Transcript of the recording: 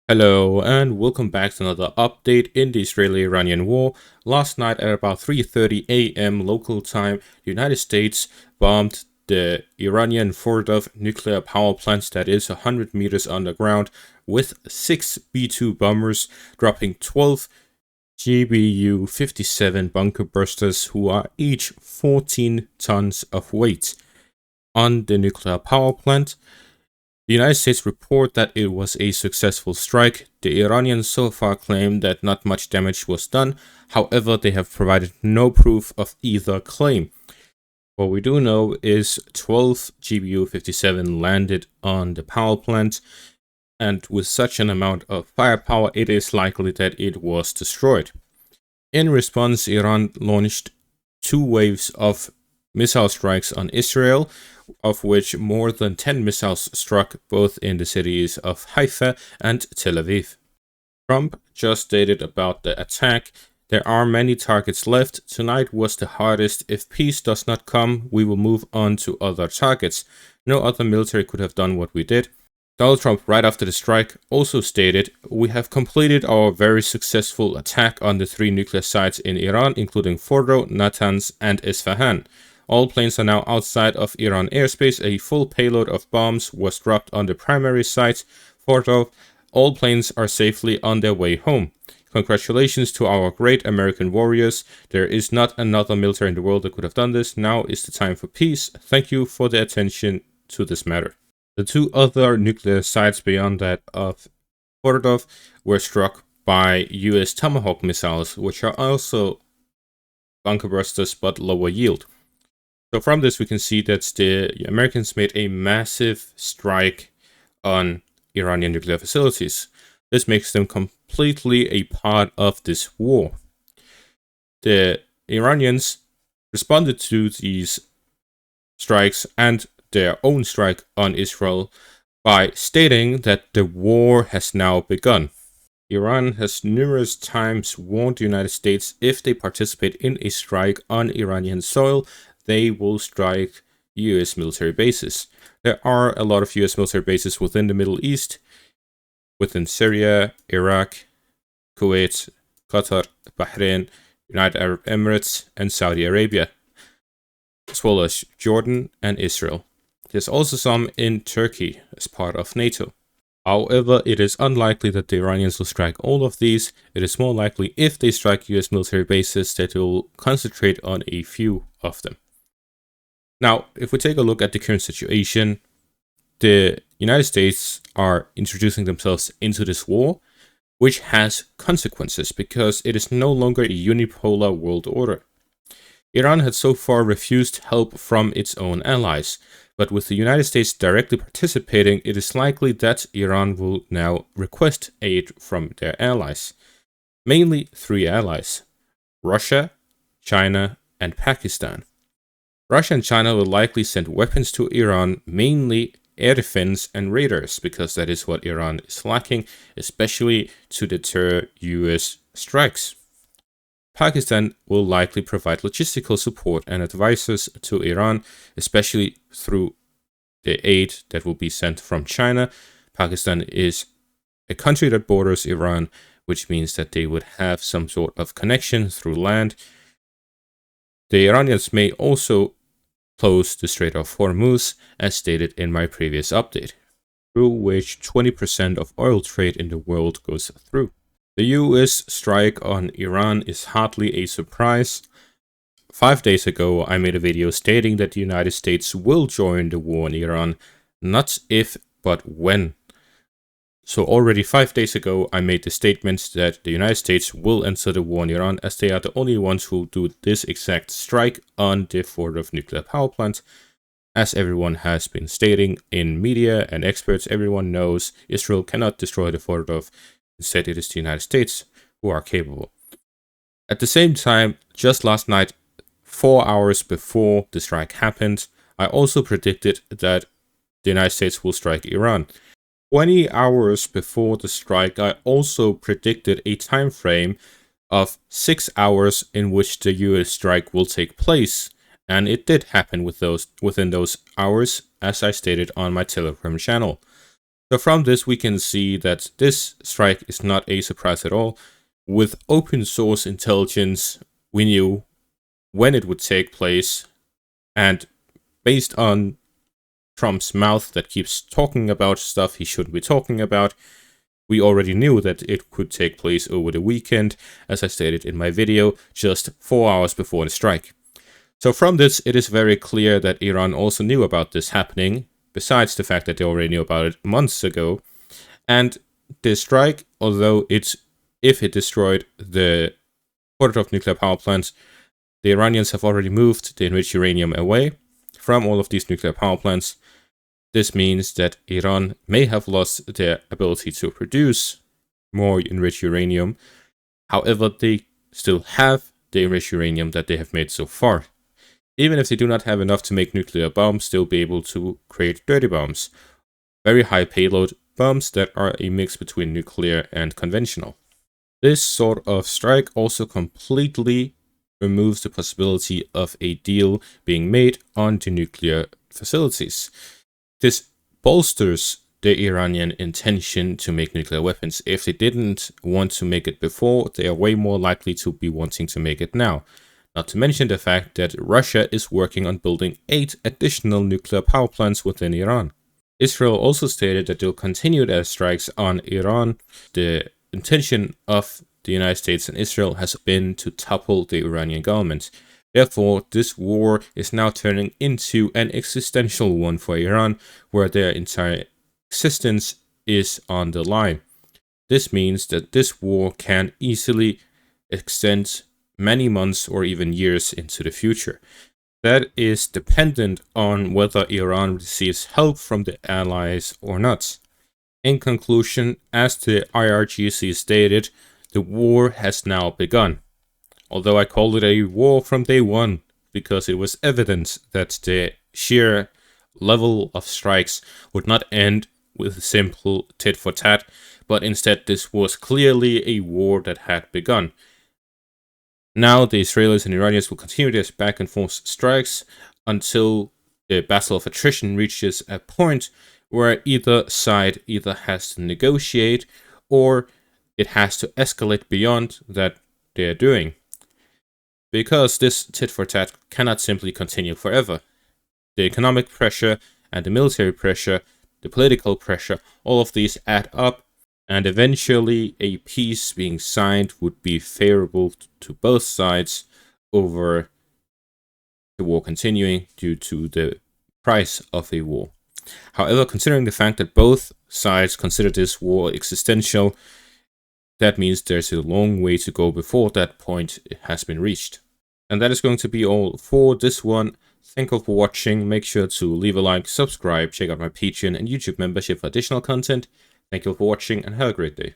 Hello and welcome back to another update in the Israeli-Iranian war. Last night at about 3:30 a.m. local time, the United States bombed the Iranian Fordov nuclear power plant that is 100 meters underground with 6 B-2 bombers, dropping 12 GBU-57 bunker bursters who are each 14 tons of weight on the nuclear power plant. The United States report that it was a successful strike. The Iranians so far claim that not much damage was done. However, they have provided no proof of either claim. What we do know is 12 GBU-57 landed on the power plant, and with such an amount of firepower, it is likely that it was destroyed. In response, Iran launched 2 waves of missile strikes on Israel, of which more than 10 missiles struck both in the cities of Haifa and Tel Aviv. Trump just stated about the attack, "There are many targets left. Tonight was the hardest. If peace does not come, we will move on to other targets. No other military could have done what we did." Donald Trump, right after the strike, also stated, "We have completed our very successful attack on the 3 nuclear sites in Iran, including Fordo, Natanz, and Isfahan. All planes are now outside of Iran airspace. A full payload of bombs was dropped on the primary site, Fordo. All planes are safely on their way home. Congratulations to our great American warriors. There is not another military in the world that could have done this. Now is the time for peace. Thank you for the attention to this matter." The 2 other nuclear sites beyond that of Fordo were struck by US Tomahawk missiles, which are also bunker bursters but lower yield. So from this, we can see that the Americans made a massive strike on Iranian nuclear facilities. This makes them completely a part of this war. The Iranians responded to these strikes and their own strike on Israel by stating that the war has now begun. Iran has numerous times warned the United States if they participate in a strike on Iranian soil, they will strike US military bases. There are a lot of US military bases within the Middle East, within Syria, Iraq, Kuwait, Qatar, Bahrain, United Arab Emirates, and Saudi Arabia, as well as Jordan and Israel. There's also some in Turkey as part of NATO. However, it is unlikely that the Iranians will strike all of these. It is more likely if they strike US military bases that they will concentrate on a few of them. Now, if we take a look at the current situation, the United States are introducing themselves into this war, which has consequences because it is no longer a unipolar world order. Iran had so far refused help from its own allies, but with the United States directly participating, it is likely that Iran will now request aid from their allies. Mainly 3 allies: Russia, China, and Pakistan. Russia and China will likely send weapons to Iran, mainly air defense and radars, because that is what Iran is lacking, especially to deter US strikes. Pakistan will likely provide logistical support and advices to Iran, especially through the aid that will be sent from China. Pakistan is a country that borders Iran, which means that they would have some sort of connection through land. The Iranians may also close the Strait of Hormuz, as stated in my previous update, through which 20% of oil trade in the world goes through. The US strike on Iran is hardly a surprise. 5 days ago, I made a video stating that the United States will join the war in Iran, not if, but when. So already 5 days ago, I made the statement that the United States will enter the war in Iran, as they are the only ones who do this exact strike on the Fordo nuclear power plant. As everyone has been stating in media and experts, everyone knows Israel cannot destroy the Fordo. Instead, it is the United States who are capable. At the same time, just last night, 4 hours before the strike happened, I also predicted that the United States will strike Iran. 20 hours before the strike, I also predicted a time frame of 6 hours in which the US strike will take place, and it did happen within those hours, as I stated on my Telegram channel. So from this, we can see that this strike is not a surprise at all. With open source intelligence, we knew when it would take place, and based on Trump's mouth that keeps talking about stuff he shouldn't be talking about, we already knew that it could take place over the weekend, as I stated in my video, just 4 hours before the strike. So from this, it is very clear that Iran also knew about this happening, besides the fact that they already knew about it months ago. And the strike, although if it destroyed the quarter of nuclear power plants, the Iranians have already moved the enriched uranium away from all of these nuclear power plants. This means that Iran may have lost their ability to produce more enriched uranium. However, they still have the enriched uranium that they have made so far. Even if they do not have enough to make nuclear bombs, they'll be able to create dirty bombs. Very high payload bombs that are a mix between nuclear and conventional. This sort of strike also completely removes the possibility of a deal being made on the nuclear facilities. This bolsters the Iranian intention to make nuclear weapons. If they didn't want to make it before, they are way more likely to be wanting to make it now. Not to mention the fact that Russia is working on building 8 additional nuclear power plants within Iran. Israel also stated that they'll continue their strikes on Iran. The intention of the United States and Israel has been to topple the Iranian government. Therefore, this war is now turning into an existential one for Iran, where their entire existence is on the line. This means that this war can easily extend many months or even years into the future. That is dependent on whether Iran receives help from the allies or not. In conclusion, as the IRGC stated, the war has now begun. Although I called it a war from day one, because it was evident that the sheer level of strikes would not end with a simple tit for tat, but instead this was clearly a war that had begun. Now the Israelis and Iranians will continue their back and forth strikes until the battle of attrition reaches a point where either side either has to negotiate or it has to escalate beyond that they're doing. Because this tit for tat cannot simply continue forever. The economic pressure and the military pressure, the political pressure, all of these add up, and eventually a peace being signed would be favorable to both sides over the war continuing due to the price of a war. However, considering the fact that both sides consider this war existential, that means there's a long way to go before that point has been reached. And that is going to be all for this one. Thank you for watching. Make sure to leave a like, subscribe, check out my Patreon and YouTube membership for additional content. Thank you for watching and have a great day.